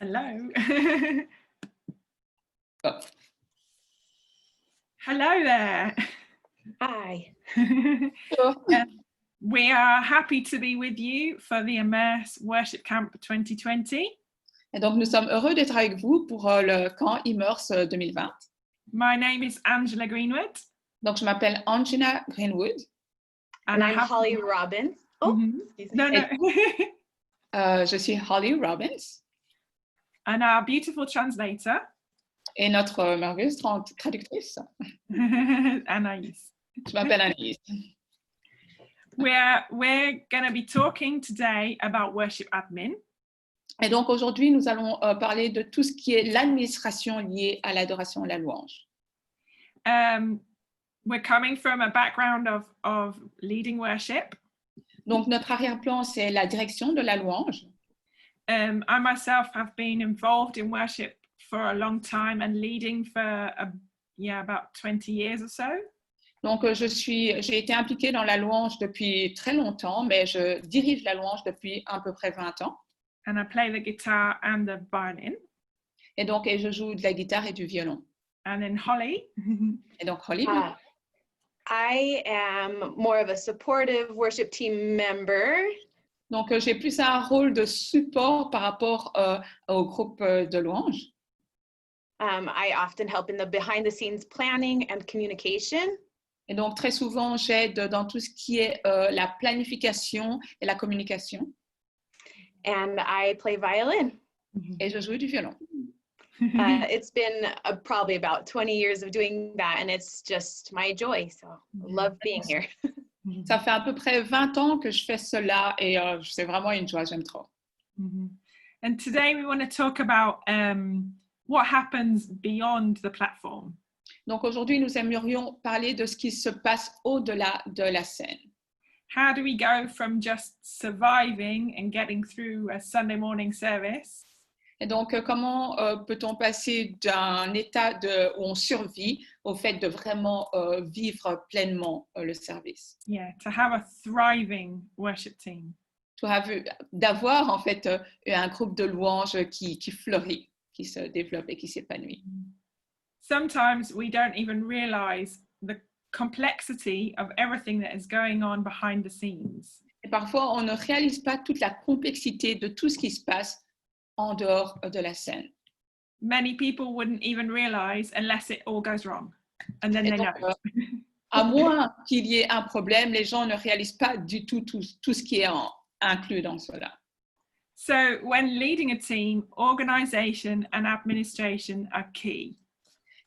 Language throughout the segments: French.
Hello. Oh. Hello there. Hi. We are happy to be with you for the Immerse Worship Camp 2020. Et donc, nous sommes heureux d'être avec vous pour le camp Immerse 2020. My name is Angela Greenwood. Donc, je m'appelle Angela Greenwood. And I'm Holly Robbins. Oh, excuse me. No. Je suis Holly Robbins. And our beautiful translator. Et notre merveilleuse traductrice. Anaïs. Je m'appelle Anaïs. We're going to be talking today about worship admin. Et donc aujourd'hui, nous allons parler de tout ce qui est l'administration liée à l'adoration et la louange. We're coming from a background of leading worship. Donc notre arrière-plan, c'est la direction de la louange. I myself have been involved in worship for a long time and leading for about 20 years or so. Donc j'ai été impliquée dans la louange depuis très longtemps, mais je dirige la louange depuis à peu près 20 ans. And I play the guitar and the violin. Et donc je joue de la guitare et du violon. And then Holly. Et donc Holly. I am more of a supportive worship team member. Donc j'ai plus un rôle de support par rapport au groupe de louange. I often help in the behind the scenes planning and communication. Et donc très souvent j'aide dans tout ce qui est la planification et la communication. And I play violin. Et je joue du violon. It's been probably about 20 years of doing that, and it's just my joy. So I love being here. Ça fait à peu près 20 ans que je fais cela et c'est vraiment une joie, j'aime trop. And today we want to talk about what happens beyond the platform. Donc aujourd'hui, nous aimerions parler de ce qui se passe au-delà de la scène. How do we go from just surviving and getting through a Sunday morning service? Et donc, comment peut-on passer d'un état où on survit au fait de vraiment vivre pleinement le service? Yeah, to have a thriving worship team. D'avoir en fait un groupe de louanges qui fleurit, qui se développe et qui s'épanouit. Sometimes we don't even realize the complexity of everything that is going on behind the scenes. Et parfois, on ne réalise pas toute la complexité de tout ce qui se passe en dehors de la scène. Many people wouldn't even realize unless it all goes wrong. And then they know. À moins qu'il y ait un problème, les gens ne réalisent pas du tout ce qui est inclus dans cela. So when leading a team, organization and administration are key.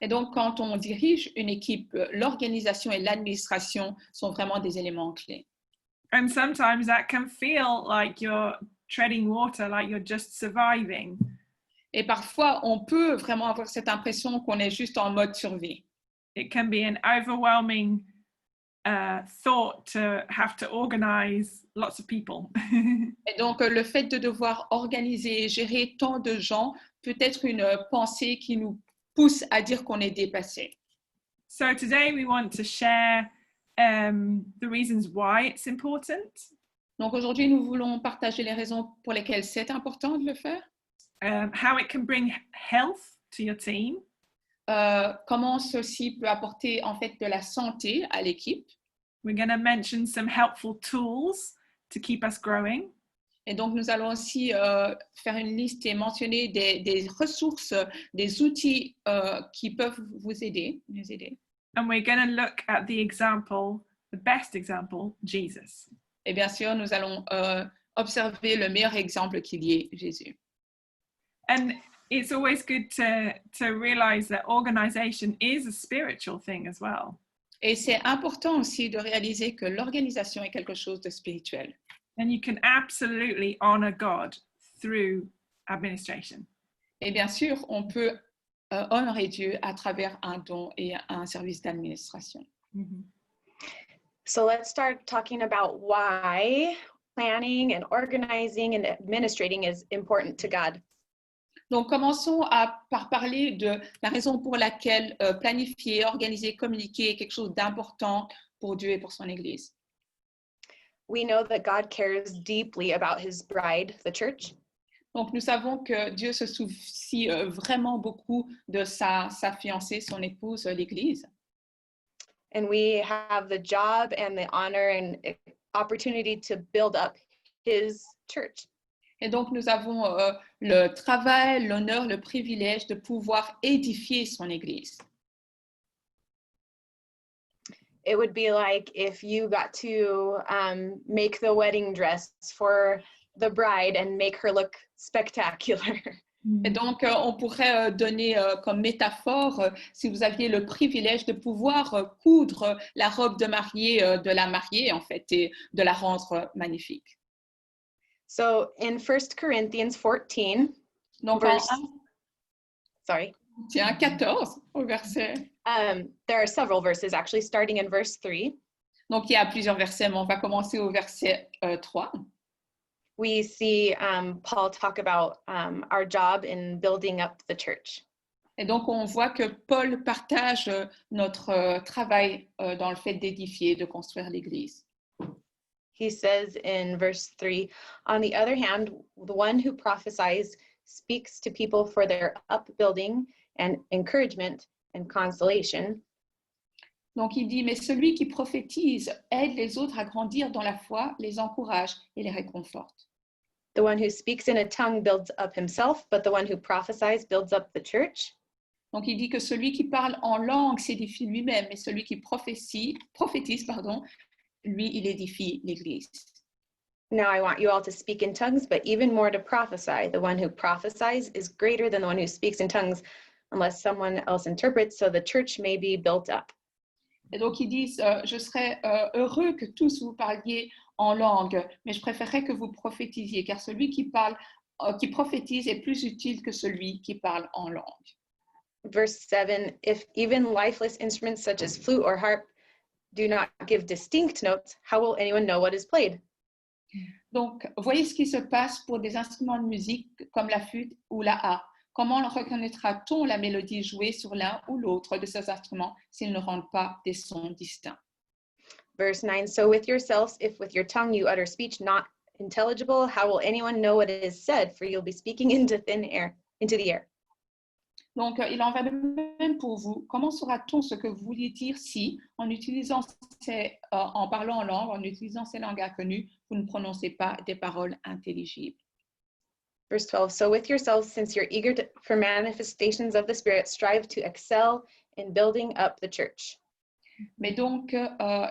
Et donc, quand on dirige une équipe, l'organisation et l'administration sont vraiment des éléments clés. And sometimes that can feel like you're treading water, like you're just surviving. Et parfois, on peut vraiment avoir cette impression qu'on est juste en mode survie. It can be an overwhelming thought to have to organize lots of people. Et donc, le fait de devoir organiser et gérer tant de gens peut être une pensée qui nous pousse à dire qu'on est dépassé. So today we want to share the reasons why it's important. Donc aujourd'hui, nous voulons partager les raisons pour lesquelles c'est important de le faire. How it can bring health to your team. Comment ceci peut apporter en fait de la santé à l'équipe. We're going to mention some helpful tools to keep us growing. Et donc nous allons aussi faire une liste et mentionner des ressources, des outils qui peuvent nous aider. And we're going to look at the example, the best example, Jesus. Et bien sûr, nous allons observer le meilleur exemple qu'il y ait, Jésus. And it's always good to realize that organization is a spiritual thing as well. Et c'est important aussi de réaliser que l'organisation est quelque chose de spirituel. And you can absolutely honor God through administration. Et bien sûr, on peut honorer Dieu à travers un don et un service d'administration. So let's start talking about why planning and organizing and administrating is important to God. Donc, commençons par parler de la raison pour laquelle planifier, organiser, communiquer est quelque chose d'important pour Dieu et pour son Église. We know that God cares deeply about his bride, the church. Donc, nous savons que Dieu se soucie vraiment beaucoup de sa fiancée, son épouse, l'Église. And we have the job and the honor and opportunity to build up his church. Et donc, nous avons le travail, l'honneur, le privilège de pouvoir édifier son Église. It would be like if you got to make the wedding dress for the bride and make her look spectacular. Et donc, on pourrait donner comme métaphore, si vous aviez le privilège de pouvoir coudre la robe de mariée de la mariée, en fait, et de la rendre magnifique. So in 1 Corinthians 14, Donc, verse, en sorry, 14, au verset. there are several verses actually, starting in verse 3. Donc, il y a plusieurs versets, mais on va commencer au verset 3. We see Paul talk about our job in building up the church. Et donc, on voit que Paul partage notre travail dans le fait d'édifier, de construire l'Église. He says in verse 3, on the other hand, the one who prophesies speaks to people for their upbuilding and encouragement and consolation. Donc, il dit, mais celui qui prophétise aide les autres à grandir dans la foi, les encourage et les réconforte. The one who speaks in a tongue builds up himself, but the one who prophesies builds up the church. Donc, il dit que celui qui parle en langue s'édifie lui-même, mais celui qui prophétise, lui, il édifie l'Église. Now I want you all to speak in tongues, but even more to prophesy. The one who prophesies is greater than the one who speaks in tongues, unless someone else interprets, so the church may be built up. Et donc, ils disent, je serais heureux que tous vous parliez en langue, mais je préférerais que vous prophétisiez, car celui qui prophétise est plus utile que celui qui parle en langue. Verse 7, if even lifeless instruments such as flute or harp do not give distinct notes, how will anyone know what is played? Donc, voyez ce qui se passe pour des instruments de musique comme la flûte ou la harpe. Comment reconnaîtra-t-on la mélodie jouée sur l'un ou l'autre de ces instruments s'ils ne rendent pas des sons distincts? Verse 9, so with yourselves, if with your tongue you utter speech not intelligible, how will anyone know what is said? For you'll be speaking into the air. Donc, il en va de même pour vous. Comment saura-t-on ce que vous vouliez dire si, en parlant en langue, en utilisant ces langues inconnues, vous ne prononcez pas des paroles intelligibles? Verse 12, so with yourselves, since you're eager for manifestations of the Spirit, strive to excel in building up the church. Mais donc,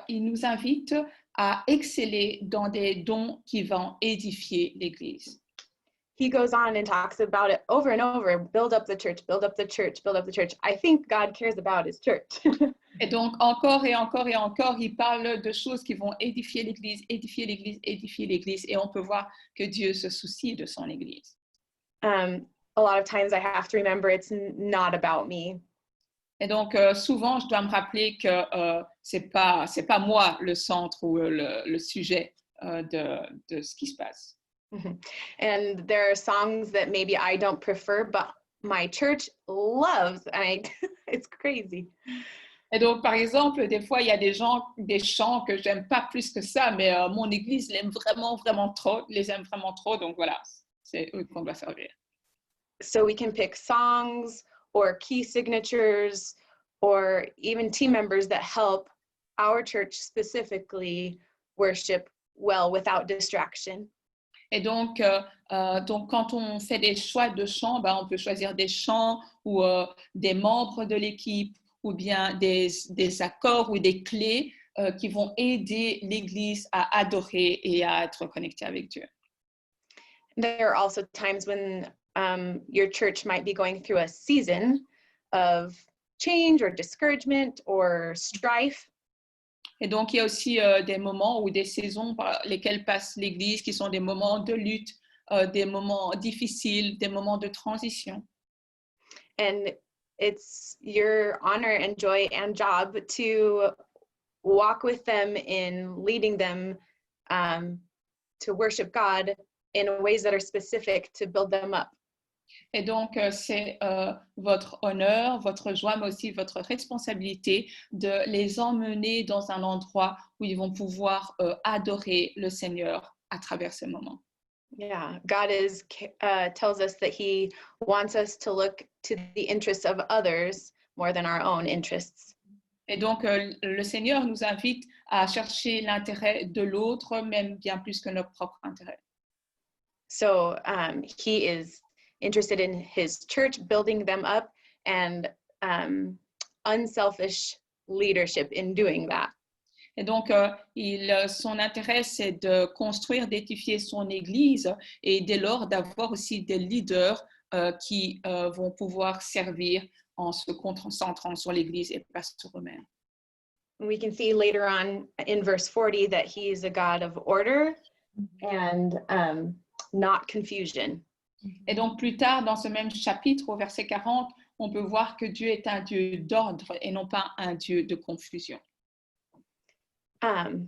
il nous invite à exceller dans des dons qui vont édifier l'Église. He goes on and talks about it over and over. Build up the church, build up the church, build up the church. I think God cares about his church. Et donc, encore et encore et encore, il parle de choses qui vont édifier l'Église, édifier l'Église, édifier l'Église. Et on peut voir que Dieu se soucie de son Église. A lot of times I have to remember it's not about me. Et donc, souvent, je dois me rappeler que c'est pas moi le centre ou le sujet de ce qui se passe. And there are songs that maybe I don't prefer, but my church loves, and it's crazy. Et donc, par exemple, des fois, il y a des chants que j'aime pas plus que ça, mais mon église l'aime vraiment, vraiment trop, les aime vraiment trop, donc voilà, c'est eux qu'on doit servir. So we can pick songs or key signatures or even team members that help our church specifically worship well without distraction. Et donc, quand on fait des choix de chants, on peut choisir des chants ou des membres de l'équipe ou bien des accords ou des clés qui vont aider l'Église à adorer et à être connectée avec Dieu. There are also times when your church might be going through a season of change or discouragement or strife. Et donc, il y a aussi des moments ou des saisons par lesquelles passe l'Église qui sont des moments de lutte, des moments difficiles, des moments de transition. And it's your honor and joy and job to walk with them in leading them to worship God in ways that are specific to build them up. Et donc, c'est votre honneur, votre joie, mais aussi votre responsabilité de les emmener dans un endroit où ils vont pouvoir adorer le Seigneur à travers ces moments. Yeah, God tells us that he wants us to look to the interests of others more than our own interests. Et donc, le Seigneur nous invite à chercher l'intérêt de l'autre, même bien plus que notre propre intérêt. So he is interested in his church, building them up, and unselfish leadership in doing that. Et donc, son intérêt, c'est de construire, d'édifier son Église et dès lors d'avoir aussi des leaders qui vont pouvoir servir en se concentrant sur l'Église et pas sur eux-mêmes. We can see later on in verse 40 that he is a God of order and not confusion. Et donc, plus tard, dans ce même chapitre, au verset 40, on peut voir que Dieu est un Dieu d'ordre et non pas un Dieu de confusion.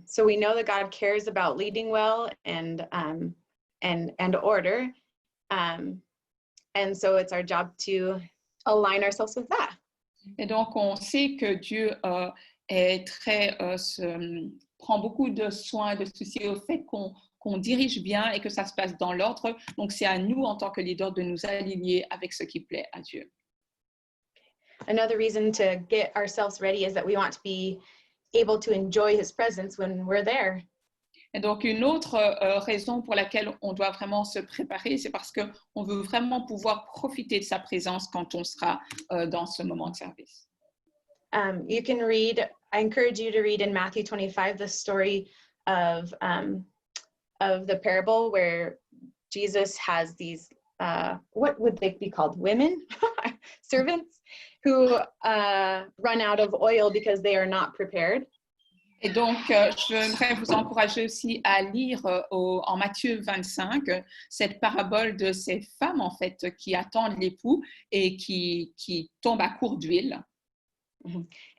So we know that God cares about leading well and order. And so it's our job to align ourselves with that. Et donc, on sait que Dieu prend beaucoup de soin, de souci au fait qu'on dirige bien et que ça se passe dans l'ordre. Donc, c'est à nous, en tant que leaders, de nous aligner avec ce qui plaît à Dieu. Another reason to get ourselves ready is that we want to be able to enjoy his presence when we're there. Et donc, une autre raison pour laquelle on doit vraiment se préparer, c'est parce qu'on veut vraiment pouvoir profiter de sa présence quand on sera dans ce moment de service. You can read, I encourage you to read in Matthew 25, the story of the parable where Jesus has these, what would they be called? Women, servants, who run out of oil because they are not prepared. Et donc, j'aimerais vous encourager aussi à lire en Matthieu 25 cette parabole de ces femmes, en fait, qui attendent l'époux et qui tombent à court d'huile.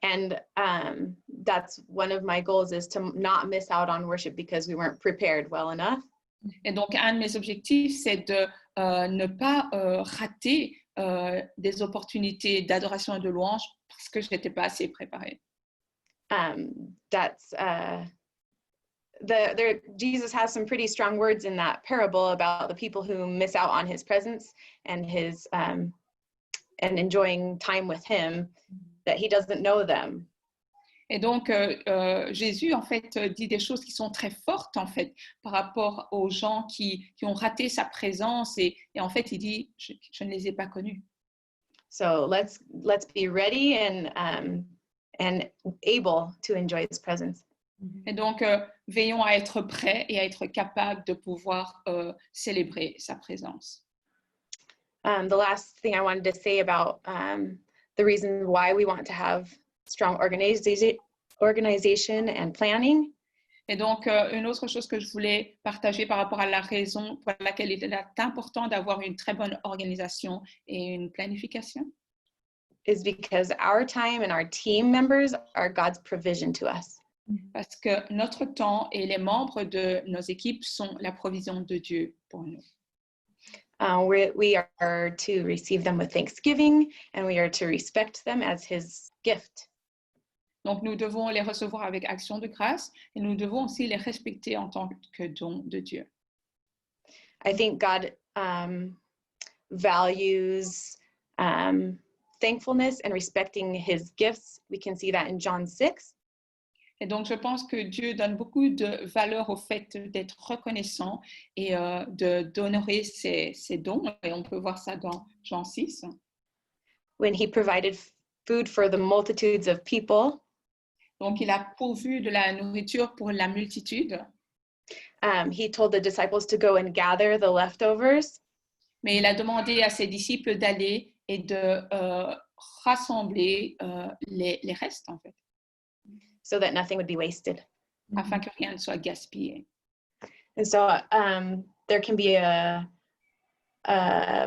And that's one of my goals, is to not miss out on worship because we weren't prepared well enough. Et donc, un de mes objectifs, c'est de ne pas rater des opportunités d'adoration et de louange parce que je n'étais pas assez préparée. Jesus has some pretty strong words in that parable about the people who miss out on his presence and his and enjoying time with him, that he doesn't know them. Et donc, Jésus, en fait, dit des choses qui sont très fortes, en fait, par rapport aux gens qui ont raté sa présence. Et en fait, il dit, je ne les ai pas connus. So let's be ready and able to enjoy his presence. Et donc, veillons à être prêts et à être capables de pouvoir célébrer sa présence. The last thing I wanted to say about the reason why we want to have strong organization and planning. Et donc, une autre chose que je voulais partager par rapport à la raison pour laquelle il est important d'avoir une très bonne organisation et une planification, is because our time and our team members are God's provision to us. Parce que notre temps et les membres de nos équipes sont la provision de Dieu pour nous. We are to receive them with thanksgiving, and we are to respect them as his gift. Donc, nous devons les recevoir avec action de grâce et nous devons aussi les respecter en tant que don de Dieu. I think God values thankfulness and respecting his gifts. We can see that in John 6. Et donc, je pense que Dieu donne beaucoup de valeur au fait d'être reconnaissant et d'honorer ses dons. Et on peut voir ça dans Jean 6. When he provided food for the multitudes of people. Donc, il a pourvu de la nourriture pour la multitude. He told the disciples to go and gather the leftovers. Mais il a demandé à ses disciples d'aller et de rassembler les restes, en fait. So that nothing would be wasted. Afin que rien ne soit gaspillé. And so there can be a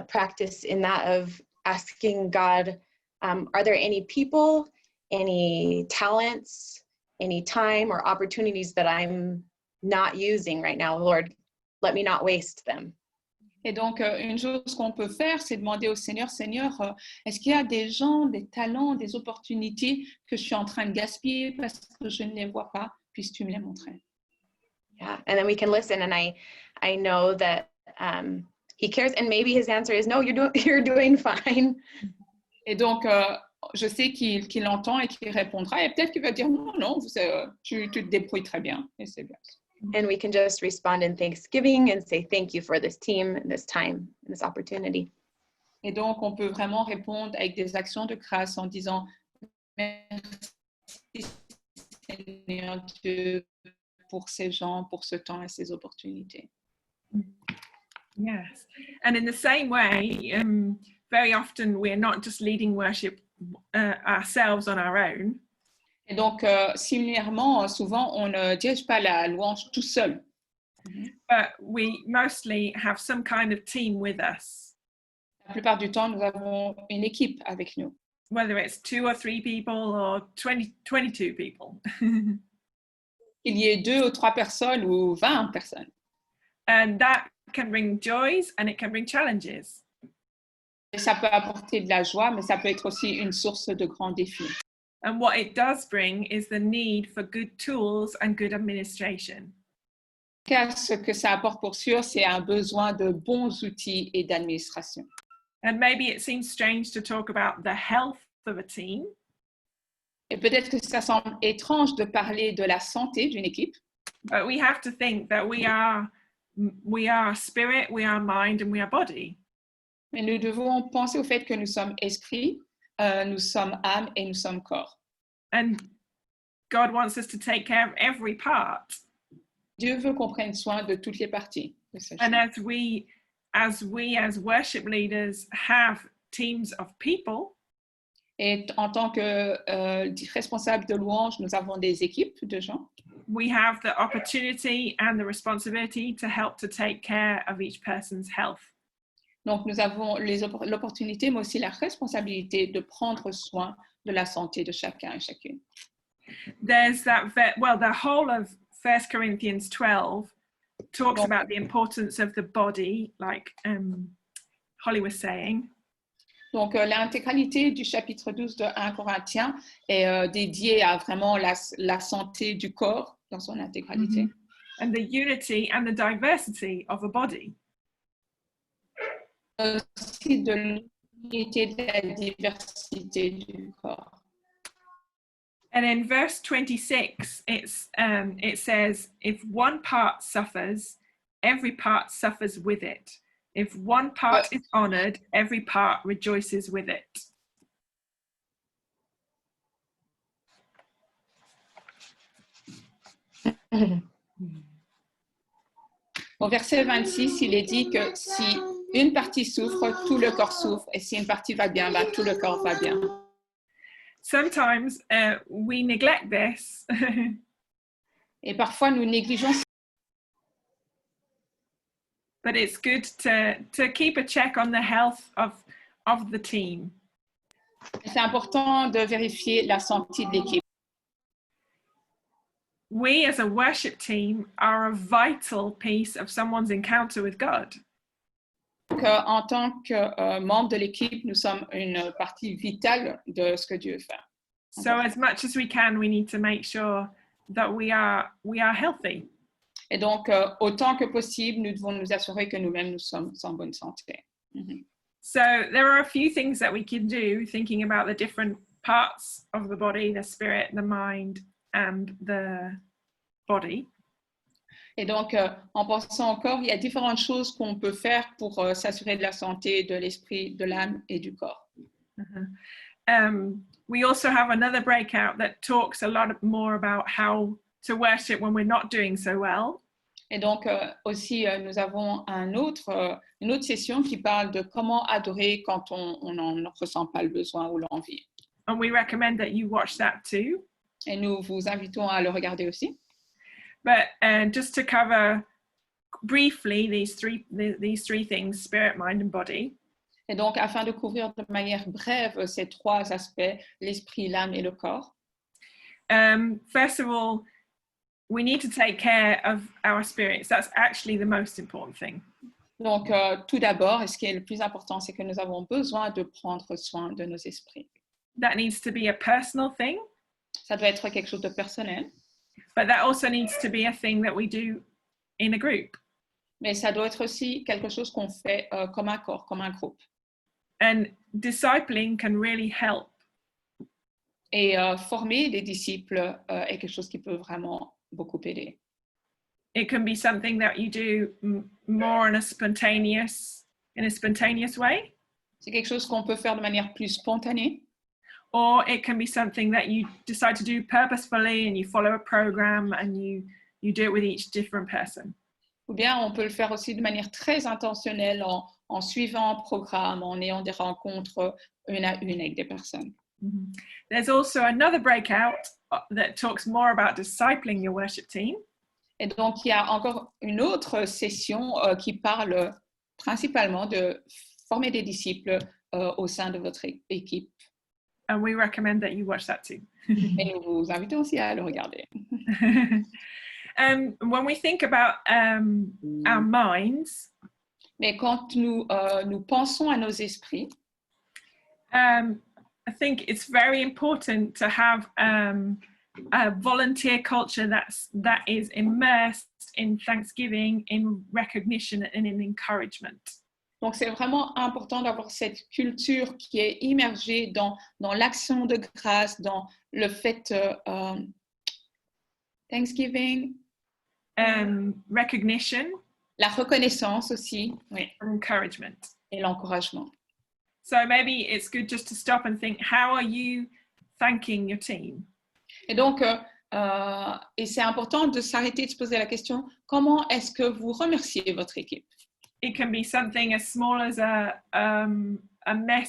practice in that of asking God, are there any people, any talents, any time or opportunities that I'm not using right now? Lord, let me not waste them. Et donc, une chose qu'on peut faire, c'est demander au Seigneur, est-ce qu'il y a des gens, des talents, des opportunités que je suis en train de gaspiller parce que je ne les vois pas? Puisses-tu me les montrer? Yeah, and then we can listen. And I know that he cares, and maybe his answer is no, you're doing fine. Et donc, je sais qu'il entend et qu'il répondra, et peut-être qu'il va dire non, tu te débrouilles très bien, et c'est bien. And we can just respond in thanksgiving and say thank you for this team, this time, this opportunity. Et donc, on peut vraiment répondre avec des actions de grâce en disant merci Seigneur Dieu pour ces gens, pour ce temps et ces opportunités. Yes, and in the same way, very often we're not just leading worship ourselves on our own. Et donc, similairement, souvent, on ne dirige pas la louange tout seul. But we mostly have some kind of team with us. La plupart du temps, nous avons une équipe avec nous. Whether it's 2 or 3 people or 22 people. Il y ait 2 ou 3 personnes ou 20 personnes. And that can bring joys and it can bring challenges. Et ça peut apporter de la joie, mais ça peut être aussi une source de grands défis. And what it does bring is the need for good tools and good administration. Ce que ça apporte pour sûr, c'est un besoin de bons outils et d'administration. And maybe it seems strange to talk about the health of a team. Et peut-être que ça semble étrange de parler de la santé d'une équipe. But we have to think that we are spirit, we are mind, and we are body. Mais nous devons penser au fait que nous sommes esprit, nous sommes âme et nous sommes corps. And God wants us to take care of every part. Dieu veut qu'on prenne soin de toutes les parties. And as worship leaders have teams of people. Et en tant que responsable de louange, nous avons des équipes de gens. We have the opportunity and the responsibility to help to take care of each person's health. Donc, nous avons l'opportunité, mais aussi la responsabilité de prendre soin de la santé de chacun et chacune. There's the whole of 1 Corinthians 12 talks about the importance of the body, like Holly was saying. Donc, l'intégralité du chapitre 12 de 1 Corinthiens est dédiée à vraiment la santé du corps dans son intégralité. And the unity and the diversity of a body. Aussi de l'unité, de la diversité du corps. And in verse 26, it says, if one part suffers, every part suffers with it. If one part is honored, every part rejoices with it. Au verset 26, il est dit que si une partie souffre, tout le corps souffre, et si une partie va bien, tout le corps va bien. Sometimes we neglect this. Et parfois, nous négligeons. But it's good to keep a check on the health of the team. C'est important de vérifier la santé de l'équipe. We as a worship team are a vital piece of someone's encounter with God. Donc, en tant que membre de l'équipe, nous sommes une partie vitale de ce que Dieu fait. So as much as we can, we need to make sure that we are healthy. Et donc, autant que possible, nous devons nous assurer que nous-mêmes, nous sommes en bonne santé. So there are a few things that we can do, thinking about the different parts of the body, the spirit, the mind, and the body. Et donc, en pensant encore, il y a différentes choses qu'on peut faire pour s'assurer de la santé de l'esprit, de l'âme et du corps. We also have another breakout that talks a lot more about how to worship when we're not doing so well. Et donc, aussi, nous avons une autre session qui parle de comment adorer quand on n'en ressent pas le besoin ou l'envie. And we recommend that you watch that too. Et nous vous invitons à le regarder aussi. But just to cover briefly these three things, spirit, mind, and body. Et donc, afin de couvrir de manière brève ces 3 aspects, l'esprit, l'âme et le corps. First of all, we need to take care of our spirits. That's actually the most important thing. Donc, tout d'abord, et ce qui est le plus important, c'est que nous avons besoin de prendre soin de nos esprits. That needs to be a personal thing. Ça doit être quelque chose de personnel. But that also needs to be a thing that we do in a group. Mais ça doit être aussi quelque chose qu'on fait comme un corps, comme un groupe. And discipling can really help. Et former des disciples est quelque chose qui peut vraiment beaucoup aider. It can be something that you do more in a spontaneous way, C'est quelque chose qu'on peut faire de manière plus spontanée. or it can be something that you decide to do purposefully and you follow a program and you do it with each different person. Ou bien on peut le faire aussi de manière très intentionnelle en suivant un programme, en ayant des rencontres une à une avec des personnes. Mm-hmm. There's also another breakout that talks more about discipling your worship team. Et donc, il y a encore une autre session qui parle principalement de former des disciples au sein de votre équipe. And we recommend that you watch that too. Et nous vous invitons aussi à le regarder. When we think about our minds, Mais quand nous pensons à nos esprits, I think it's very important to have a volunteer culture that is immersed in thanksgiving, in recognition, and in encouragement. donc c'est vraiment important d'avoir cette culture qui est immergée dans l'action de grâce, dans le fait Thanksgiving, recognition, la reconnaissance aussi, oui, and encouragement. Et l'encouragement. So maybe it's good just to stop and think, how are you thanking your team? Et donc, et c'est important de s'arrêter, de se poser la question, comment est-ce que vous remerciez votre équipe? It can be something as small as a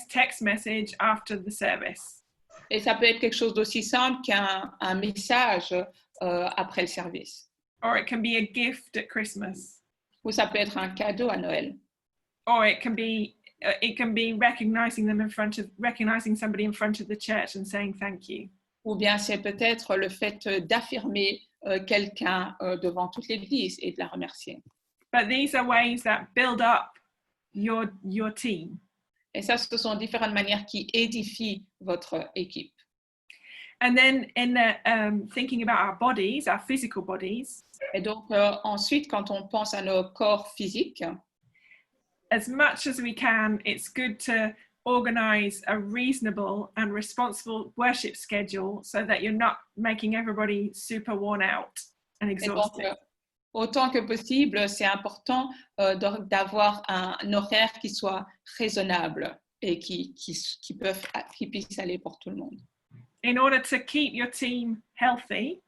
text message after the service. Et ça peut être quelque chose d'aussi simple qu'un message après le service. Or it can be a gift at Christmas. Ou ça peut être un cadeau à Noël. Or it can be recognizing somebody in front of the church and saying thank you. Ou bien c'est peut-être le fait d'affirmer quelqu'un devant toute l'Église et de la remercier. But these are ways that build up your team. Et ça, ce sont différentes manières qui édifient votre équipe. And then in thinking about our bodies, our physical bodies. Et donc ensuite, quand on pense à nos corps physiques, as much as we can, it's good to organize a reasonable and responsible worship schedule so that you're not making everybody super worn out and exhausted. Donc, autant que possible, c'est important d'avoir un horaire qui soit raisonnable et qui puisse aller pour tout le monde. In order to keep your team healthy,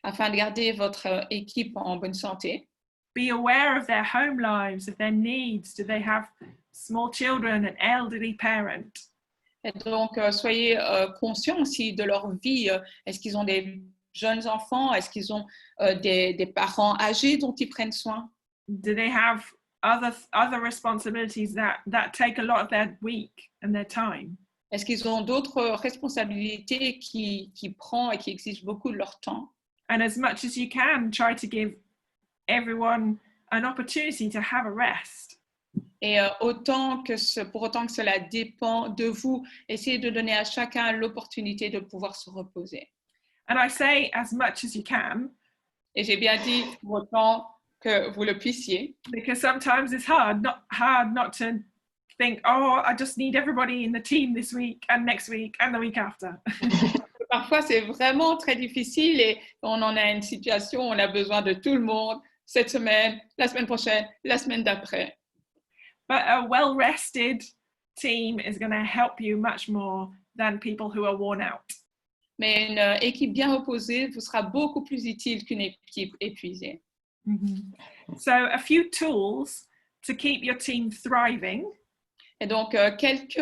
afin de garder votre équipe en bonne santé, be aware of their home lives, of their needs. Do they have small children, an elderly parent? Et donc, soyez conscients aussi de leur vie. Est-ce qu'ils ont des jeunes enfants? Est-ce qu'ils ont des parents âgés dont ils prennent soin? Do they have other responsibilities that take a lot of their week and their time? Est-ce qu'ils ont d'autres responsabilités qui prennent et qui exigent beaucoup de leur temps? And as much as you can, try to give everyone an opportunity to have a rest. Et pour autant que cela dépend de vous, essayez de donner à chacun l'opportunité de pouvoir se reposer. And I say as much as you can. Et j'ai bien dit autant que vous le puissiez. Because sometimes it's hard not to think, oh, I just need everybody in the team this week and next week and the week after. Parfois, c'est vraiment très difficile et on en a une situation où on a besoin de tout le monde cette semaine, la semaine prochaine, la semaine d'après. But a well-rested team is going to help you much more than people who are worn out. Mais une équipe bien reposée vous sera beaucoup plus utile qu'une équipe épuisée. Mm-hmm. So a few tools to keep your team thriving. Et donc, quelques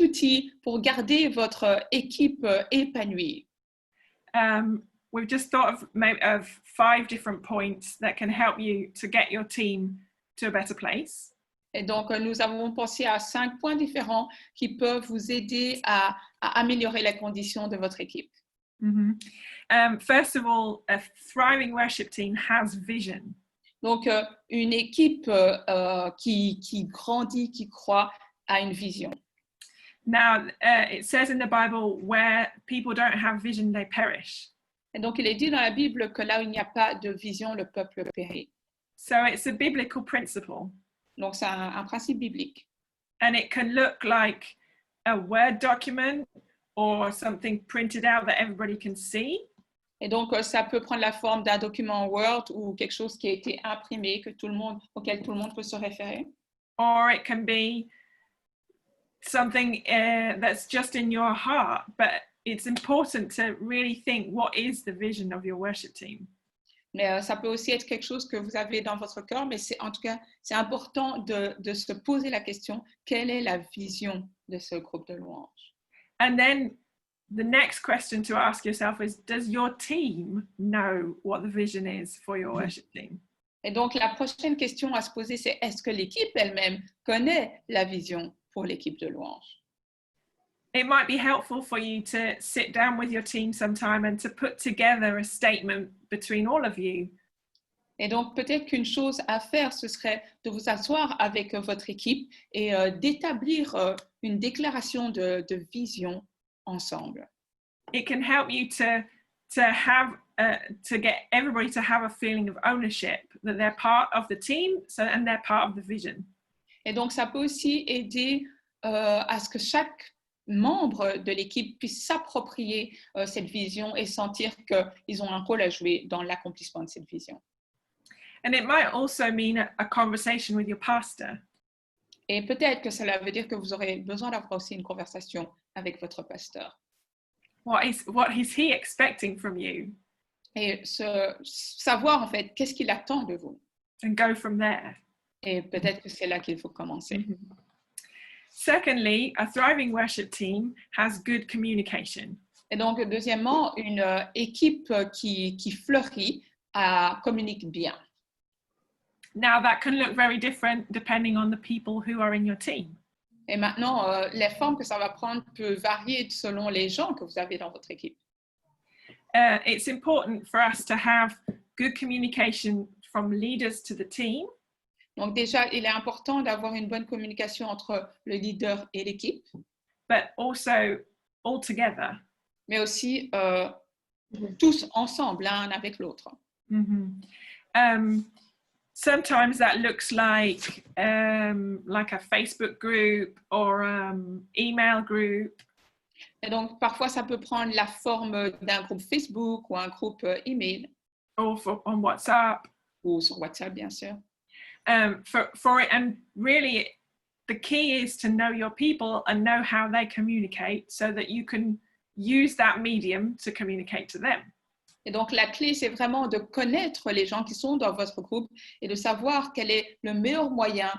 outils pour garder votre équipe épanouie. We've just thought of 5 different points that can help you to get your team to a better place. Et donc, nous avons pensé à 5 points différents qui peuvent vous aider à améliorer les conditions de votre équipe. Mm-hmm. First of all, a thriving worship team has vision. Donc, une équipe qui grandit, qui croît, a une vision. Now, it says in the Bible, where people don't have vision, they perish. Et donc, il est dit dans la Bible que là où il n'y a pas de vision, le peuple périt. So it's a biblical principle. Donc, c'est un principe biblique. And it can look like a Word document or something printed out that everybody can see. Et donc, ça peut prendre la forme d'un document Word ou quelque chose qui a été imprimé, auquel tout le monde peut se référer. Or it can be something that's just in your heart, but it's important to really think, what is the vision of your worship team? Mais ça peut aussi être quelque chose que vous avez dans votre cœur, mais en tout cas, c'est important de se poser la question, quelle est la vision de ce groupe de louanges? And then the next question to ask yourself is, does your team know what the vision is for your worship team? Et donc, la prochaine question à se poser, c'est est-ce que l'équipe elle-même connaît la vision pour l'équipe de louanges? It might be helpful for you to sit down with your team sometime and to put together a statement between all of you. Et donc, peut-être qu'une chose à faire, ce serait de vous asseoir avec votre équipe et d'établir une déclaration de vision ensemble. It can help you to get everybody to have a feeling of ownership, that they're part of the team, and they're part of the vision. Et donc, ça peut aussi aider à ce que chaque membre de l'équipe puisse s'approprier cette vision et sentir qu'ils ont un rôle à jouer dans l'accomplissement de cette vision. And it might also mean a conversation with your pastor. Et peut-être que cela veut dire que vous aurez besoin d'avoir aussi une conversation avec votre pasteur. What is he expecting from you? Et savoir en fait qu'est-ce qu'il attend de vous. And go from there. Et peut-être que c'est là qu'il faut commencer. Mm-hmm. Secondly, a thriving worship team has good communication. Et donc, deuxièmement, une équipe qui fleurit communique bien. Now, that can look very different depending on the people who are in your team. Et maintenant, les formes que ça va prendre peuvent varier selon les gens que vous avez dans votre équipe. It's important for us to have good communication from leaders to the team. Donc déjà, il est important d'avoir une bonne communication entre le leader et l'équipe. But also all together. Mais aussi tous ensemble, l'un avec l'autre. Mm-hmm. Sometimes that looks like a Facebook group or email group. Et donc parfois ça peut prendre la forme d'un groupe Facebook ou un groupe email. Or on WhatsApp. Ou sur WhatsApp, bien sûr. For it, and really the key is to know your people and know how they communicate so that you can use that medium to communicate to them. Et donc la clé, c'est vraiment de connaître les gens qui sont dans votre groupe et de savoir quel est le meilleur moyen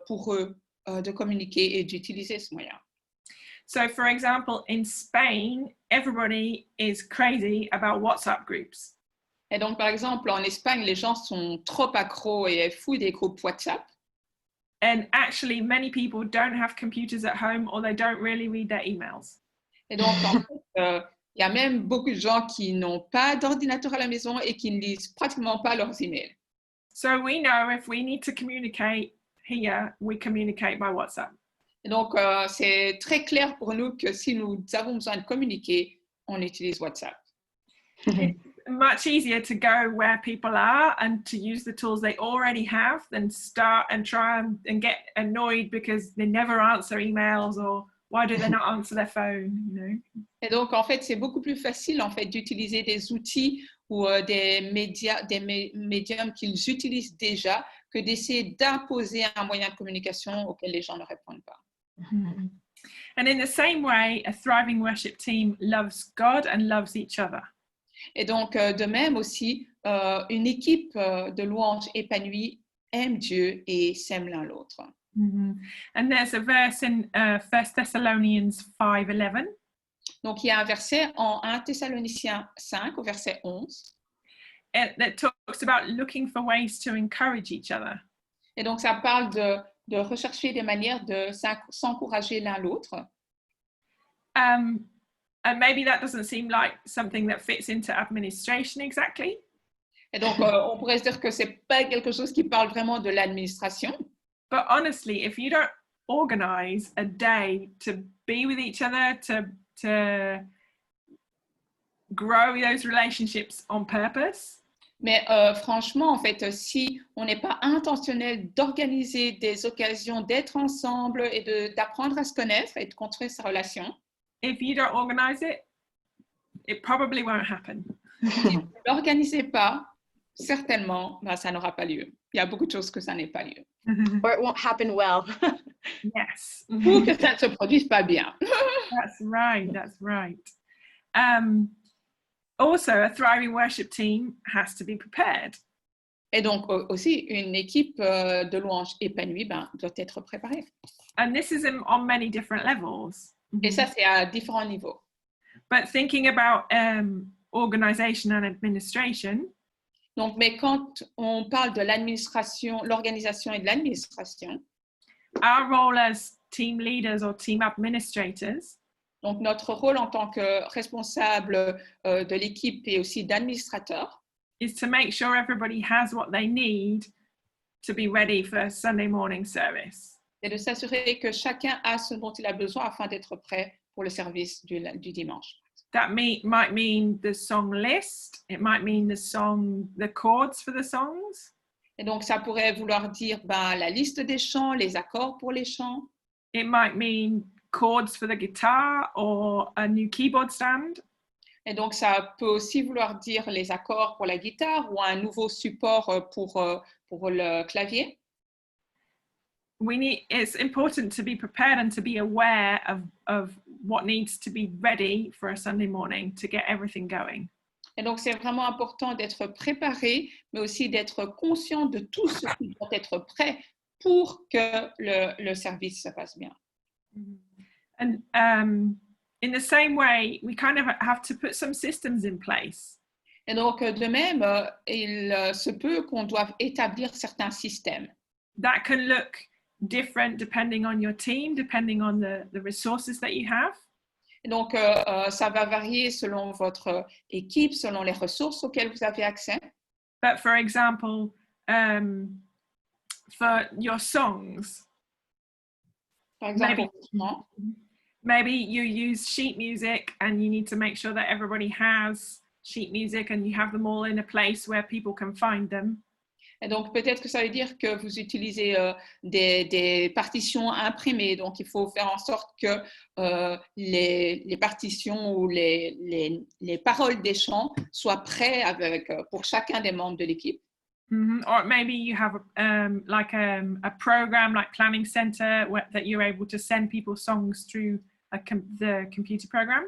pour eux de communiquer et d'utiliser ce moyen. So for example, in Spain, everybody is crazy about WhatsApp groups. Et donc, par exemple, en Espagne, les gens sont trop accros et fous des groupes WhatsApp. And actually, many people don't have computers at home or they don't really read their emails. Et donc, en fait, il y a même beaucoup de gens qui n'ont pas d'ordinateur à la maison et qui ne lisent pratiquement pas leurs emails. So we know if we need to communicate here, we communicate by WhatsApp. Et donc, c'est très clair pour nous que si nous avons besoin de communiquer, on utilise WhatsApp. Much easier to go where people are and to use the tools they already have than start and try and get annoyed because they never answer emails or why do they not answer their phone, you know? Et donc, en fait, c'est beaucoup plus facile en fait, d'utiliser des outils ou des médiums qu'ils utilisent déjà que d'essayer d'imposer un moyen de communication auquel les gens ne répondent pas. Mm-hmm. And in the same way, a thriving worship team loves God and loves each other. Et donc, de même aussi, une équipe de louanges épanouie aime Dieu et s'aime l'un l'autre. Mm-hmm. And there's a verse in 1 Thessalonians 5:11. Donc, il y a un verset en 1 Thessaloniciens 5, au verset 11. That talks about looking for ways to encourage each other. Et donc, ça parle de rechercher des manières de s'encourager l'un l'autre. And maybe that doesn't seem like something that fits into administration exactly. Et donc, on pourrait se dire que c'est pas quelque chose qui parle vraiment de l'administration. But honestly, if you don't organize a day to be with each other, to grow those relationships on purpose. Mais franchement, en fait, si on n'est pas intentionnel d'organiser des occasions d'être ensemble et d'apprendre à se connaître et de construire sa relation, if you don't organize it, it probably won't happen. si vous ne l'organisez pas, certainement, ben, ça n'aura pas lieu. Il y a beaucoup de choses que ça n'ait pas lieu. Or it won't happen well. Yes. Ou que ça ne se produise pas bien. That's right. That's right. Also, a thriving worship team has to be prepared. Et donc aussi, une équipe de louanges épanouie doit être préparée. And this is on many different levels. Et ça, c'est à différents niveaux. But thinking about organization and administration, Donc, mais quand on parle de l'administration, l'organisation et de l'administration, our role as team leaders or team administrators donc notre rôle en tant que responsable de l'équipe et aussi d'administrateur, is to make sure everybody has what they need to be ready for Sunday morning service. c'est de s'assurer que chacun a ce dont il a besoin afin d'être prêt pour le service du dimanche. That might mean the song list. It might mean the chords for the songs. Et donc, ça pourrait vouloir dire la liste des chants, les accords pour les chants. It might mean chords for the guitar or a new keyboard stand. Et donc, ça peut aussi vouloir dire les accords pour la guitare ou un nouveau support pour le clavier. It's important to be prepared and to be aware of what needs to be ready for a Sunday morning to get everything going. Et donc, c'est vraiment important d'être préparé, mais aussi d'être conscient de tout ce qui doit être prêt pour que le service se passe bien. And in the same way, we kind of have to put some systems in place. Et donc, de même, il se peut qu'on doive établir certains systèmes. That can look different depending on your team, depending on the resources that you have. Et donc, ça va varier selon votre équipe, selon les ressources auxquelles vous avez accès. But for example, for your songs, Par exemple, maybe you use sheet music and you need to make sure that everybody has sheet music and you have them all in a place where people can find them. Et donc, peut-être que ça veut dire que vous utilisez des partitions imprimées. Donc, il faut faire en sorte que les partitions ou les paroles des chants soient prêts pour chacun des membres de l'équipe. Mm-hmm. Or maybe you have a program like Planning Center that you're able to send people songs through the computer program.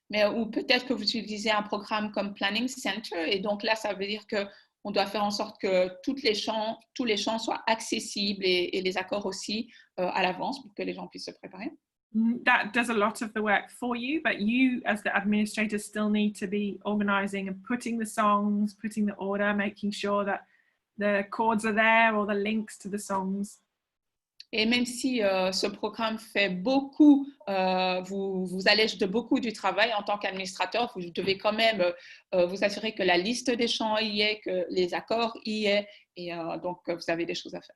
Mais ou peut-être que vous utilisez un programme comme Planning Center. Et donc là, ça veut dire que on doit faire en sorte que tous les chants soient accessibles et les accords aussi à l'avance pour que les gens puissent se préparer. That does a lot of the work for you, but you as the administrator still need to be organizing and putting the songs, putting the order, making sure that the chords are there or the links to the songs. Et même si ce programme fait beaucoup, vous allège de beaucoup du travail en tant qu'administrateur, vous devez quand même vous assurer que la liste des chants y est, que les accords y est, et donc vous avez des choses à faire.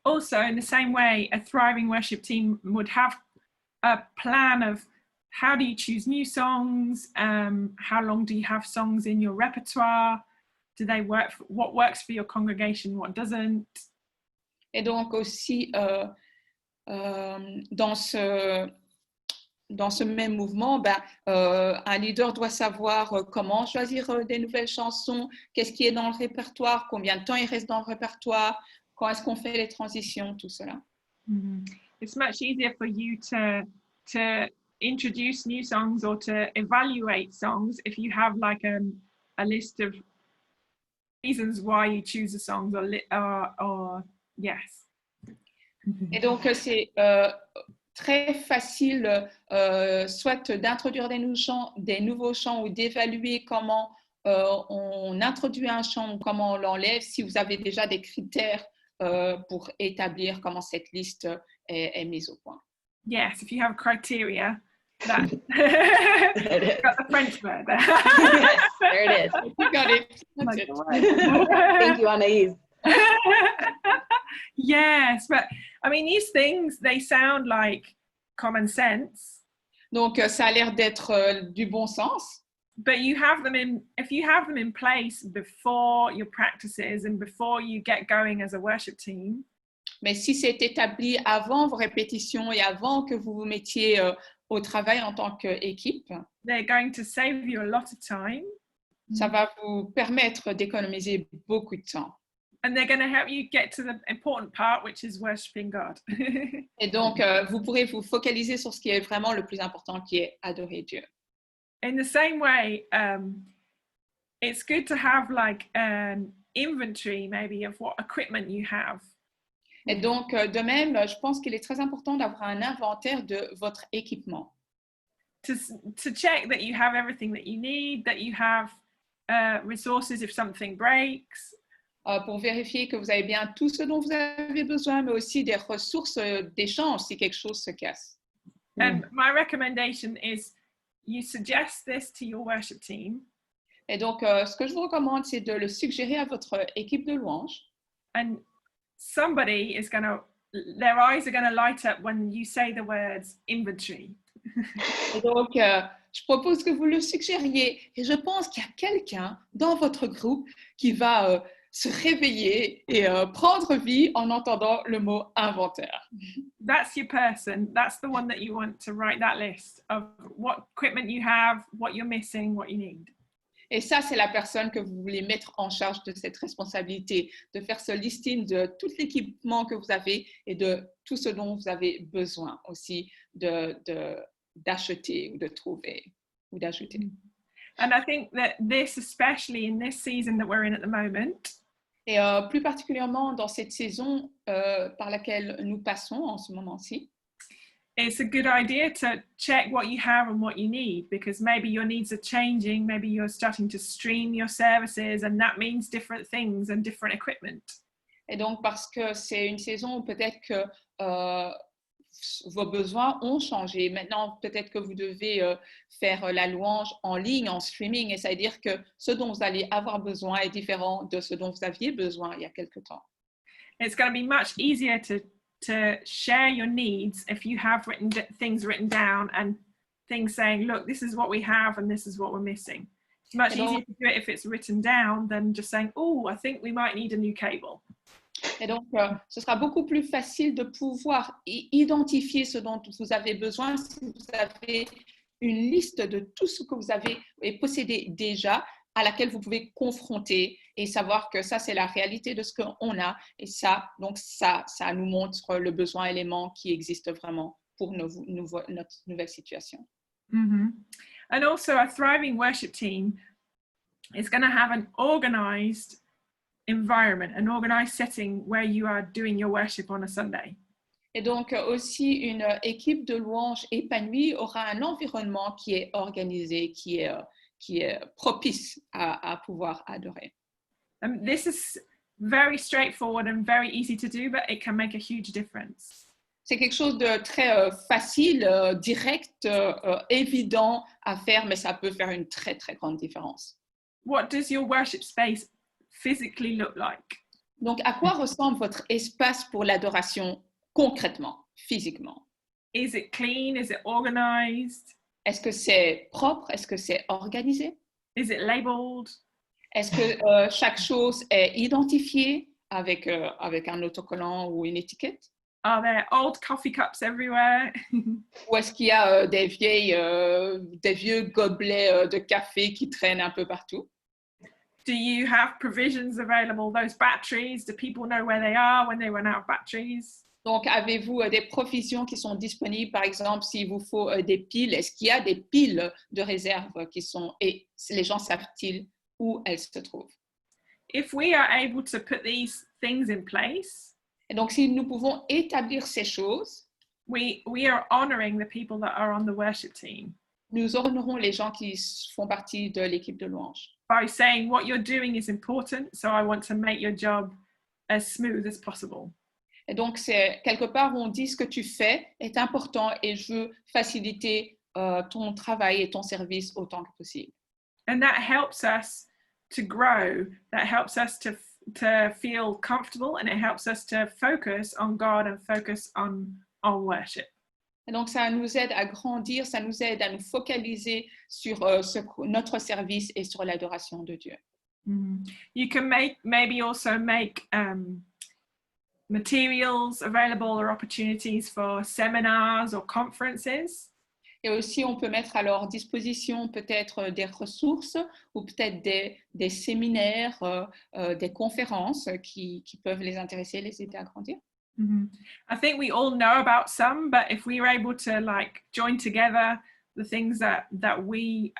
Also, in the same way, a thriving worship team would have a plan of how do you choose new songs, how long do you have songs in your repertoire, do they work, what works for your congregation, what doesn't. Et donc aussi, dans ce même mouvement, un leader doit savoir comment choisir des nouvelles chansons, qu'est-ce qui est dans le répertoire, combien de temps il reste dans le répertoire, quand est-ce qu'on fait les transitions, tout cela. Mm-hmm. It's much easier for you to introduce new songs or to evaluate songs if you have like a list of reasons why you choose the songs or yes. Et donc, c'est très facile soit d'introduire des nouveaux chants ou d'évaluer comment on introduit un chant ou comment on l'enlève si vous avez déjà des critères pour établir comment cette liste est mise au point. Yes, if you have criteria. That got the French word there. Yes, there it is. You got it. That's it. Thank you, Anaïs. Yes, but I mean, these things, they sound like common sense. Donc, ça a l'air d'être du bon sens. but you have them in, if you have them in place before your practices and before you get going as a worship team, Mais si c'est établi avant vos répétitions et avant que vous vous mettiez au travail en tant qu'équipe, they're going to save you a lot of time. ça va vous permettre d'économiser beaucoup de temps. And they're going to help you get to the important part, which is worshiping God. Et donc, vous pourrez vous focaliser sur ce qui est vraiment le plus important, qui est adorer Dieu. In the same way, it's good to have like an inventory maybe of what equipment you have. Et donc, de même, je pense qu'il est très important d'avoir un inventaire de votre équipement. To check that you have everything that you need, that you have resources if something breaks. Pour vérifier que vous avez bien tout ce dont vous avez besoin, mais aussi des ressources d'échange si quelque chose se casse. And my recommendation is you suggest this to your worship team. Et donc, ce que je vous recommande, c'est de le suggérer à votre équipe de louange. And somebody is going to, their eyes are going to light up when you say the words inventory. Et donc, je propose que vous le suggériez. Et je pense qu'il y a quelqu'un dans votre groupe qui va se réveiller et prendre vie en entendant le mot inventaire. That's your person. That's the one that you want to write that list of what equipment you have, what you're missing, what you need. Et ça, c'est la personne que vous voulez mettre en charge de cette responsabilité, de faire ce listing de tout l'équipement que vous avez et de tout ce dont vous avez besoin aussi d'acheter ou de trouver ou d'ajouter. And I think that this, especially in this season that we're in at the moment, et plus particulièrement dans cette saison par laquelle nous passons en ce moment-ci, it's a good idea to check what you have and what you need, because maybe your needs are changing, maybe you're starting to stream your services, and that means different things and different equipment. Et donc, parce que c'est une saison où peut-être que vos besoins ont changé. Maintenant, peut-être que vous devez faire la louange en ligne, en streaming, et ça veut dire que ce dont vous allez avoir besoin est différent de ce dont vous aviez besoin il y a quelque temps. It's going to be much easier to share your needs if you have things written down and things saying, look, this is what we have and this is what we're missing. It's much easier to do it if it's written down than just saying, oh, I think we might need a new cable. Et donc, ce sera beaucoup plus facile de pouvoir identifier ce dont vous avez besoin si vous avez une liste de tout ce que vous avez et possédez déjà, à laquelle vous pouvez confronter et savoir que ça, c'est la réalité de ce qu'on a. Et ça, donc ça nous montre le besoin élément qui existe vraiment pour notre nouvelle situation. Mm-hmm. And also, a thriving worship team is going to have an organized environment, an organized setting where you are doing your worship on a Sunday. Et donc aussi, une équipe de louange épanouie aura un environnement qui est organisé, qui est propice à pouvoir adorer. This is very straightforward and very easy to do, but it can make a huge difference. C'est quelque chose de très facile, direct, évident à faire, mais ça peut faire une très, très grande différence. What does your worship space physically look like? Donc, à quoi ressemble votre espace pour l'adoration concrètement, physiquement? Is it clean? Is it organized? Est-ce que c'est propre? Est-ce que c'est organisé? Is it labeled? Est-ce que chaque chose est identifiée avec un autocollant ou une étiquette? Are there old coffee cups everywhere? Ou est-ce qu'il y a des vieux gobelets de café qui traînent un peu partout? Do you have provisions available? Those batteries, do people know where they are when they run out of batteries? Donc, avez-vous des provisions qui sont disponibles, par exemple, s'il vous faut des piles? Est-ce qu'il y a des piles de réserve qui sont, et les gens savent-ils où elles se trouvent? If we are able to put these things in place, et donc, si nous pouvons établir ces choses, we are honoring the people that are on the worship team. Nous honorons les gens qui font partie de l'équipe de louange. By saying what you're doing is important, so I want to make your job as smooth as possible. Et donc, c'est quelque part où on dit ce que tu fais est important et je veux faciliter ton travail et ton service autant que possible. And that helps us to grow. That helps us to feel comfortable, and it helps us to focus on God and focus on worship. Et donc, ça nous aide à grandir, ça nous aide à nous focaliser sur notre service et sur l'adoration de Dieu. You can maybe also make materials available or opportunities for seminars or conferences. Et aussi, on peut mettre à leur disposition peut-être des ressources ou peut-être des séminaires, des conférences qui peuvent les intéresser, les aider à grandir. I think we all know about some, but if we were able to like join together the things that we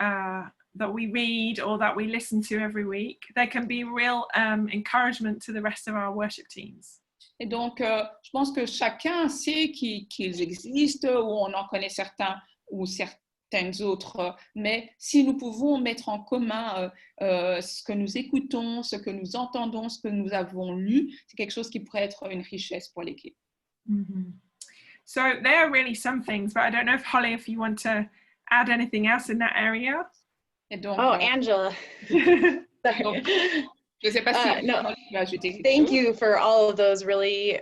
read or that we listen to every week, there can be real encouragement to the rest of our worship teams. Et donc, je pense que chacun sait qu'ils existent, ou on en connaît certains ou certaines autres, mais si nous pouvons mettre en commun ce que nous écoutons, ce que nous entendons, ce que nous avons lu, c'est quelque chose qui pourrait être une richesse pour l'équipe. So there are really some things, but I don't know if Holly, if you want to add anything else in that area. Et donc, Angela. Sorry. Donc, je ne sais pas si no. tu vas ajouter quelque Thank chose. you for all of those really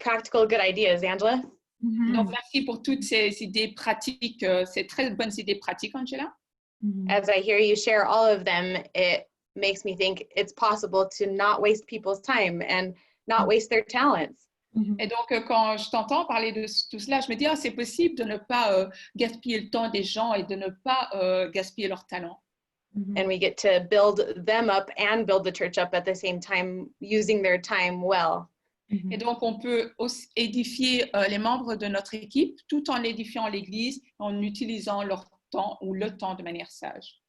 practical, good ideas, Angela. Donc, merci pour toutes ces idées pratiques, ces très bonnes idées pratiques, Angela. As I hear you share all of them, it makes me think it's possible to not waste people's time and not waste their talents. Et donc, quand je t'entends parler de tout cela, je me dis, c'est possible de ne pas gaspiller le temps des gens et de ne pas gaspiller leur talent. And we get to build them up and build the church up at the same time, using their time well. Et donc, on peut aussi édifier les membres de notre équipe tout en édifiant l'Église, en utilisant leur temps ou le temps de manière sage.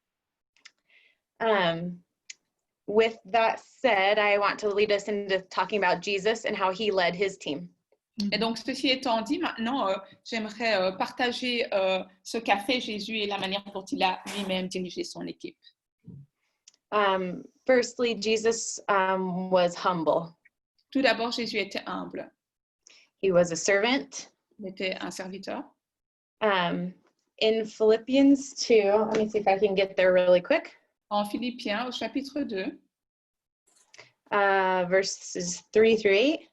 With that said, I want to lead us into talking about Jesus and how he led his team. Et donc, ceci étant dit, maintenant, j'aimerais partager ce qu'a fait Jésus et la manière dont il a lui-même dirigé son équipe. Firstly, Jesus was humble. Tout d'abord, Jésus était humble. He was a servant. Il était un serviteur. In Philippians 2, let me see if I can get there really quick. En Philippiens, au chapitre 2, verses 3 through 8.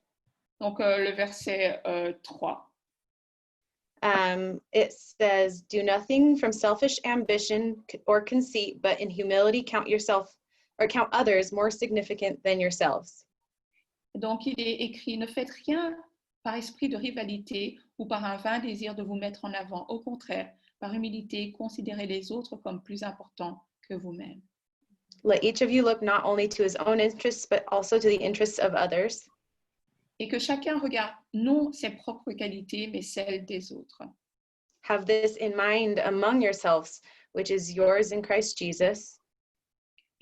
donc le verset 3. It says, "Do nothing from selfish ambition or conceit, but in humility count others more significant than yourselves." Donc, il est écrit, ne faites rien par esprit de rivalité ou par un vain désir de vous mettre en avant. Au contraire, par humilité, considérez les autres comme plus importants que vous-même. Let each of you look not only to his own interests, but also to the interests of others. Et que chacun regarde non ses propres qualités, mais celles des autres. Have this in mind among yourselves, which is yours in Christ Jesus.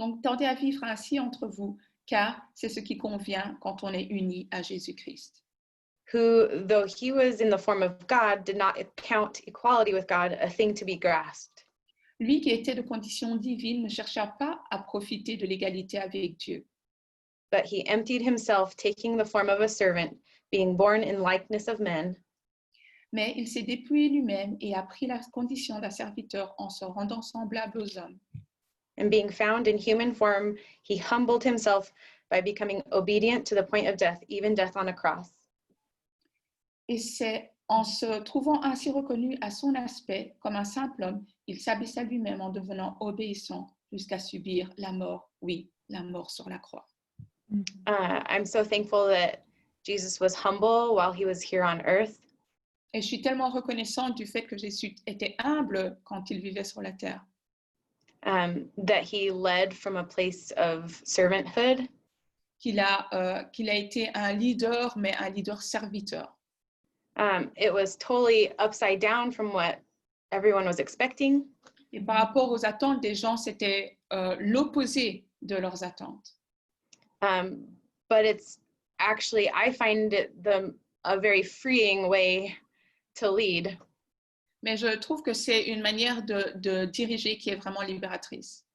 Donc, tendez à vivre ainsi entre vous, car c'est ce qui convient quand on est unis à Jésus-Christ. Who, though he was in the form of God, did not count equality with God a thing to be grasped. Lui qui était de condition divine ne chercha pas à profiter de l'égalité avec Dieu. But he emptied himself, taking the form of a servant, being born in likeness of men. Mais il s'est dépouillé lui-même et a pris la condition d'un serviteur en se rendant semblable aux hommes. And being found in human form, he humbled himself by becoming obedient to the point of death, even death on a cross. Et c'est en se trouvant ainsi reconnu à son aspect comme un simple homme, il s'abaissa lui-même en devenant obéissant jusqu'à subir la mort, oui, la mort sur la croix. I'm so thankful that Jesus was humble while he was here on earth. Et je suis tellement reconnaissante du fait que Jésus était humble quand il vivait sur la terre. That he led from a place of servanthood. Qu'il a été un leader, mais un leader serviteur. It was totally upside down from what everyone was expecting. Et par rapport aux attentes des gens, c'était l'opposé de leurs attentes. But it's actually, I find it a very freeing way to lead. Mais je trouve que c'est une manière de diriger qui est vraiment libératrice.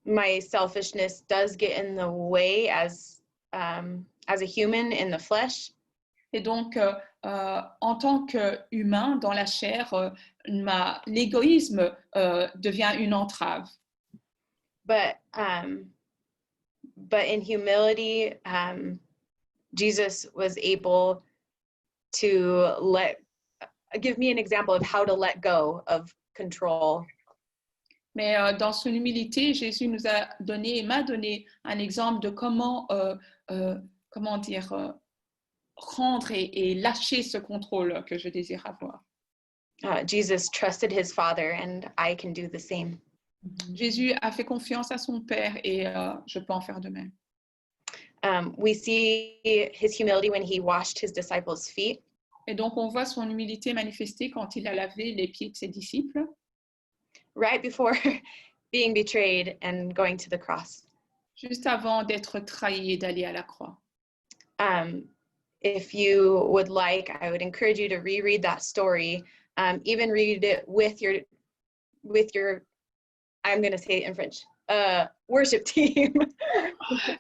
My selfishness does get in the way as a human in the flesh. Et donc, en tant qu'humain dans la chair, l'égoïsme devient une entrave. But in humility, Jesus was able to let give me an example of how to let go of control. Mais dans son humilité, Jésus nous a donné et m'a donné un exemple de comment rendre et lâcher ce contrôle que je désire avoir. Jesus trusted his Father, and I can do the same. Jésus a fait confiance à son Père et je peux en faire de même. We see his humility when he washed his disciples' feet. Et donc, on voit son humilité manifestée quand il a lavé les pieds de ses disciples, Right before being betrayed and going to the cross. juste avant d'être trahi et d'aller à la croix. If you would like, I would encourage you to reread that story, even read it with your, I'm going to say it in French, worship team.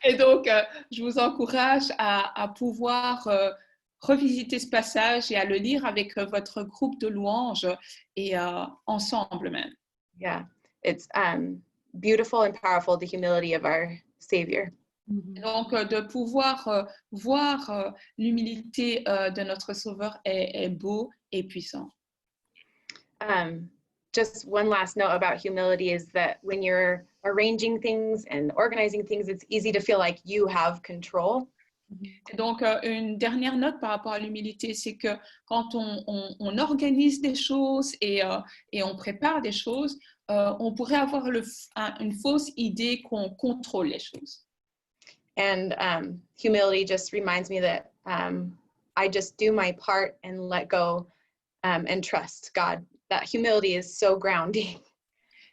Et donc, je vous encourage à pouvoir revisiter ce passage et à le lire avec votre groupe de louanges et ensemble même. Yeah, it's beautiful and powerful, the humility of our Savior. Donc, de pouvoir voir l'humilité de notre Sauveur est beau et puissant. Just one last note about humility is that when you're arranging things and organizing things, it's easy to feel like you have control. Donc, une dernière note par rapport à l'humilité, c'est que quand on organise des choses et on prépare des choses, on pourrait avoir une fausse idée qu'on contrôle les choses. And humility just reminds me that I just do my part and let go and trust God. That humility is so grounding.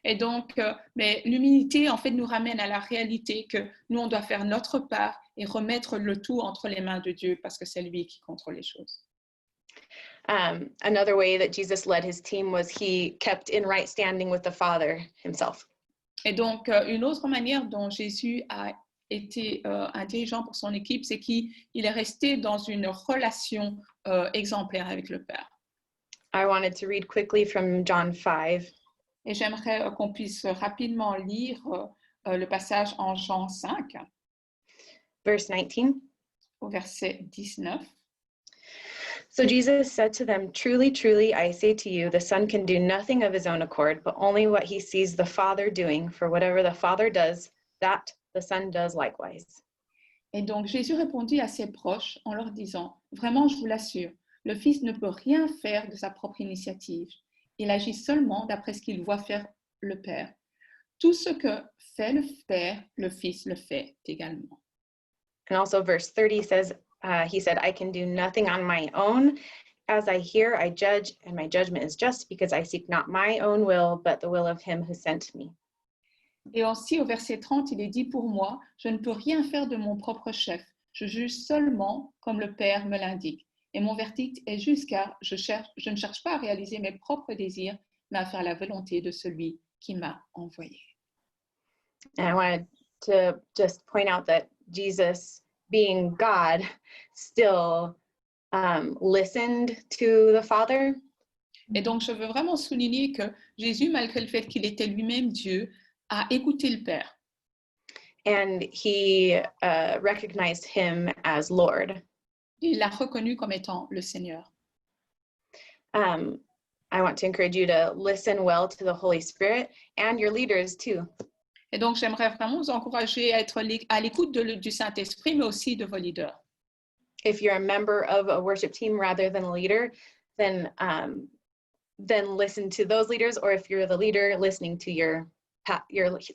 Et donc, mais l'humilité, en fait, nous ramène à la réalité que nous, on doit faire notre part et remettre le tout entre les mains de Dieu parce que c'est lui qui contrôle les choses. Another way that Jesus led his team was he kept in right standing with the Father himself. Et donc, une autre manière dont Jésus a été un dirigeant pour son équipe, c'est qu'il est resté dans une relation exemplaire avec le Père. I wanted to read quickly from John 5. Et j'aimerais qu'on puisse rapidement lire le passage en Jean 5, Verse 19. au verset 19. So Jesus said to them, "Truly, truly, I say to you, the Son can do nothing of his own accord, but only what he sees the Father doing. For whatever the Father does, that the Son does likewise." Et donc Jésus répondit à ses proches en leur disant, « Vraiment, je vous l'assure, le Fils ne peut rien faire de sa propre initiative. Il agit seulement d'après ce qu'il voit faire le Père. Tout ce que fait le Père, le Fils le fait également. » And also verse 30 says, he said, "I can do nothing on my own. As I hear, I judge, and my judgment is just because I seek not my own will, but the will of him who sent me." Et aussi au verset 30, il est dit, « Pour moi, je ne peux rien faire de mon propre chef. Je juge seulement comme le Père me l'indique. Et mon verdict est juste car je ne cherche pas à réaliser mes propres désirs, mais à faire la volonté de celui qui m'a envoyé. » And I wanted to just point out that Jesus, being God, still listened to the Father. Et donc, je veux vraiment souligner que Jésus, malgré le fait qu'il était lui-même Dieu, a écouté le Père. And he recognized him as Lord. Il l'a reconnu comme étant le Seigneur. I want to encourage you to listen well to the Holy Spirit and your leaders too. Et donc, j'aimerais vraiment vous encourager à être à l'écoute du Saint-Esprit, mais aussi de vos leaders. If you're a member of a worship team rather than a leader, then listen to those leaders, or if you're the leader, listening to your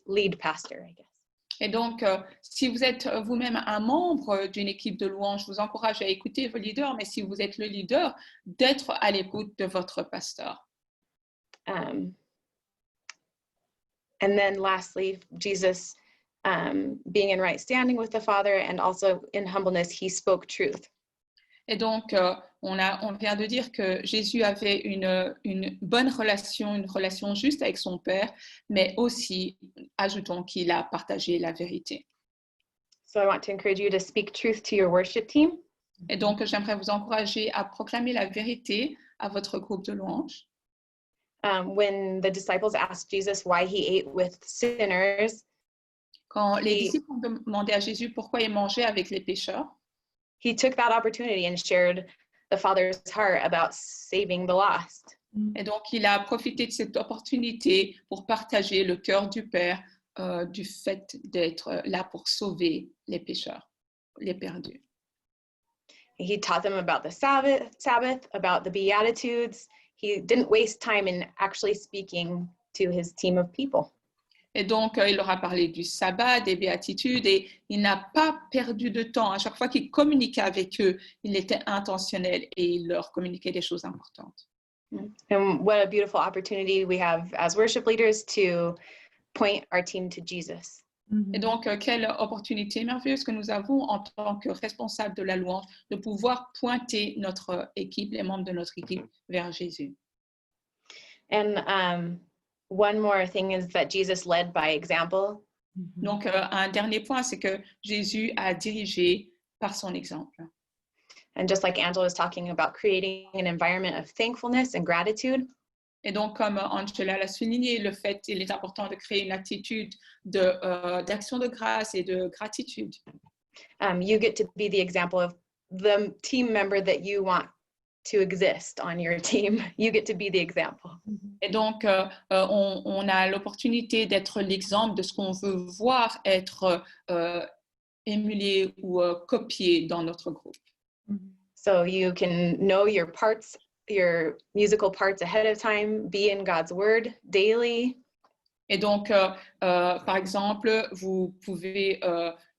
lead pastor, I guess. Et donc, si vous êtes vous-même un membre d'une équipe de louange, je vous encourage à écouter vos leaders, mais si vous êtes le leader, d'être à l'écoute de votre pasteur. And then lastly, Jesus, being in right standing with the Father and also in humbleness, he spoke truth. Et donc, on vient de dire que Jésus avait une bonne relation, une relation juste avec son Père, mais aussi, ajoutons qu'il a partagé la vérité. So I want to encourage you to speak truth to your worship team. Et donc, j'aimerais vous encourager à proclamer la vérité à votre groupe de louanges. When the disciples asked Jesus why he ate with sinners, quand les disciples ont demandé à Jésus pourquoi il mangeait avec les pécheurs, he took that opportunity and shared the Father's heart about saving the lost. Et donc, il a profité de cette opportunité pour partager le cœur du Père du fait d'être là pour sauver les pécheurs, les perdus. He taught them about the Sabbath, about the Beatitudes. He didn't waste time in actually speaking to his team of people. Et donc, il leur a parlé du sabbat, des béatitudes, et il n'a pas perdu de temps. À chaque fois qu'il communiquait avec eux, il était intentionnel et il leur communiquait des choses importantes. And what a beautiful opportunity we have as worship leaders to point our team to Jesus. Et donc, quelle opportunité merveilleuse que nous avons en tant que responsables de la louange de pouvoir pointer notre équipe, les membres de notre équipe, vers Jésus. And one more thing is that Jesus led by example. Donc, un dernier point, c'est que Jésus a dirigé par son exemple. And just like Angela was talking about creating an environment of thankfulness and gratitude. Et donc, comme Angela l'a souligné, le fait, il est important de créer une attitude d'action de grâce et de gratitude. You get to be the example of the team member that you want to exist on your team. You get to be the example. Et donc, on a l'opportunité d'être l'exemple de ce qu'on veut voir être émulé ou copié dans notre groupe. So you can know your parts, your musical parts ahead of time, be in God's word daily. Et donc, par exemple, vous pouvez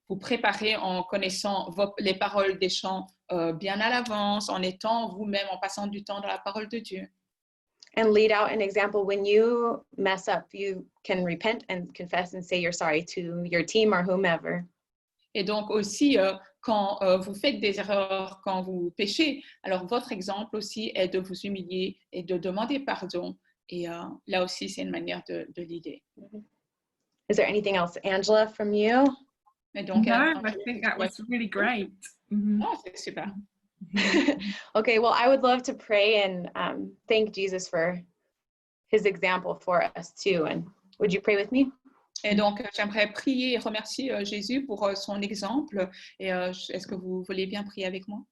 vous préparer en connaissant les paroles des chants bien à l'avance, en étant vous-même, en passant du temps dans la parole de Dieu. And lead out an example when you mess up, you can repent and confess and say you're sorry to your team or whomever. Et donc aussi, quand vous faites des erreurs, quand vous péchez, alors votre exemple aussi est de vous humilier et de demander pardon. Et là aussi, c'est une manière de l'idée. Is there anything else, Angela, from you? Et donc, No, I think that was really great. Oh, c'est super. Okay, well, I would love to pray and thank Jesus for his example for us too. And would you pray with me? Et donc, j'aimerais prier et remercier Jésus pour son exemple. Et est-ce que vous voulez bien prier avec moi?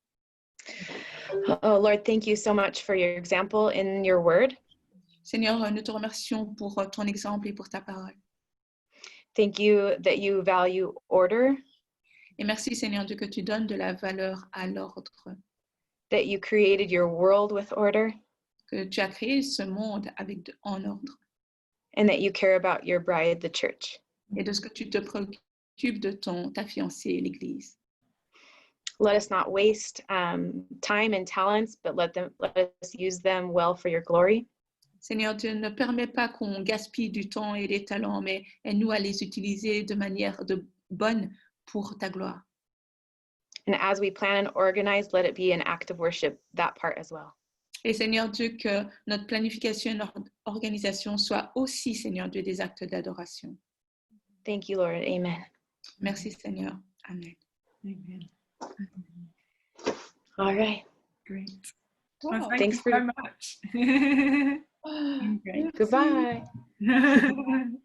Oh, Lord, thank you so much for your example in your word. Seigneur, nous te remercions pour ton exemple et pour ta parole. Thank you that you value order, Et merci, Seigneur Dieu, que tu donnes de la valeur à l'ordre, that you created your world with order, que tu as créé ce monde en ordre, and that you care about your bride, the church. et de ce que tu te préoccupes de ta fiancée, l'Église. Let us not waste time and talents, but let us use them well for your glory. Seigneur Dieu, ne permets pas qu'on gaspille du temps et des talents, mais aide-nous à les utiliser de manière bonne pour ta gloire. And as we plan and organize, let it be an act of worship, that part as well. Et Seigneur Dieu, que notre planification et notre organisation soient aussi, Seigneur Dieu, des actes d'adoration. Thank you, Lord. Amen. Merci, Seigneur. Amen. Amen. All right. Great. Wow. Well, thank Thanks you for so much. Ah, Great. Goodbye. Merci.